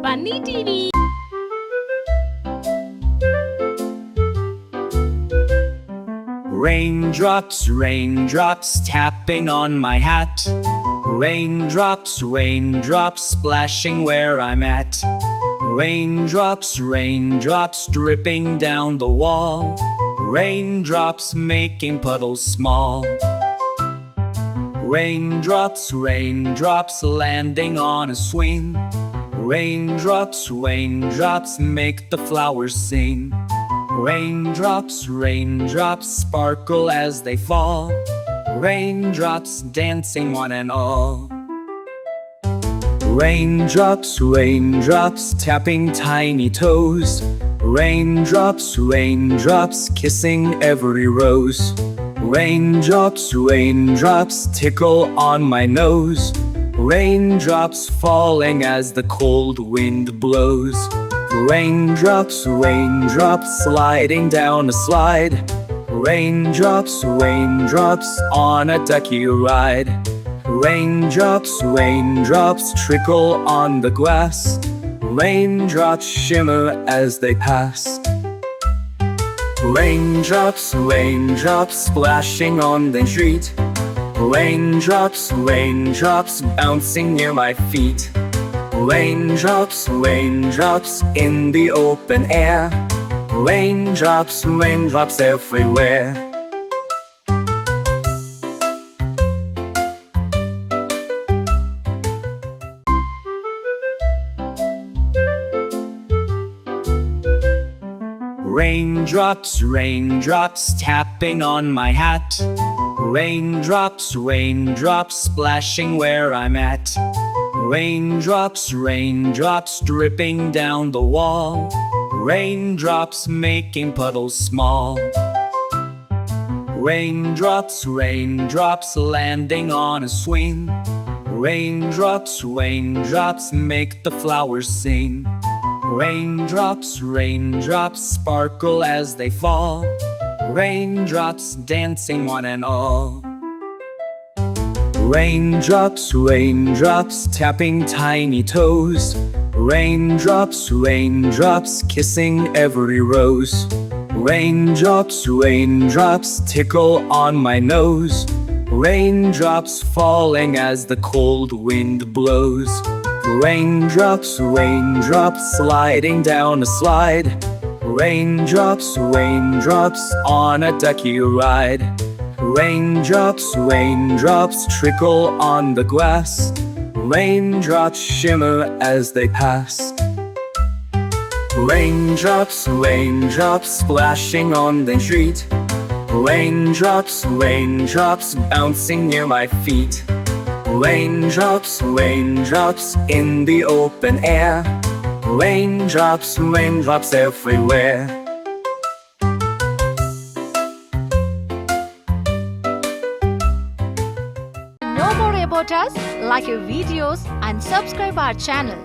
Bunny TV. Raindrops, raindrops tapping on my hat. Raindrops, raindrops splashing where I'm at. Raindrops, raindrops dripping down the wall. Raindrops making puddles small. Raindrops, raindrops landing on a swing. Raindrops, raindrops make the flowers sing. Raindrops, raindrops sparkle as they fall. Raindrops dancing one and all. Raindrops, raindrops tapping tiny toes. Raindrops, raindrops kissing every rose. Raindrops, raindrops tickle on my nose. Raindrops falling as the cold wind blows. Raindrops, raindrops sliding down a slide. Raindrops, raindrops on a ducky ride. Raindrops, raindrops trickle on the grass. Raindrops shimmer as they pass. Raindrops, raindrops splashing on the street. Raindrops, raindrops bouncing near my feet. Raindrops, raindrops in the open air. Raindrops, raindrops everywhere. Raindrops, raindrops tapping on my hat. Raindrops, raindrops splashing where I'm at. Raindrops, raindrops dripping down the wall. Raindrops making puddles small. Raindrops, raindrops landing on a swing. Raindrops, raindrops make the flowers sing. Raindrops, raindrops sparkle as they fall. Raindrops dancing one and all. Raindrops, raindrops tapping tiny toes. Raindrops, raindrops kissing every rose. Raindrops, raindrops tickle on my nose. Raindrops falling as the cold wind blows. Raindrops, raindrops sliding down a slide. Raindrops, raindrops on a ducky ride. Raindrops, raindrops trickle on the grass. Raindrops shimmer as they pass. Raindrops, raindrops splashing on the street. Raindrops, raindrops bouncing near my feet. Raindrops, raindrops in the open air. Raindrops, raindrops everywhere. Know more about us, like our videos and subscribe our channel.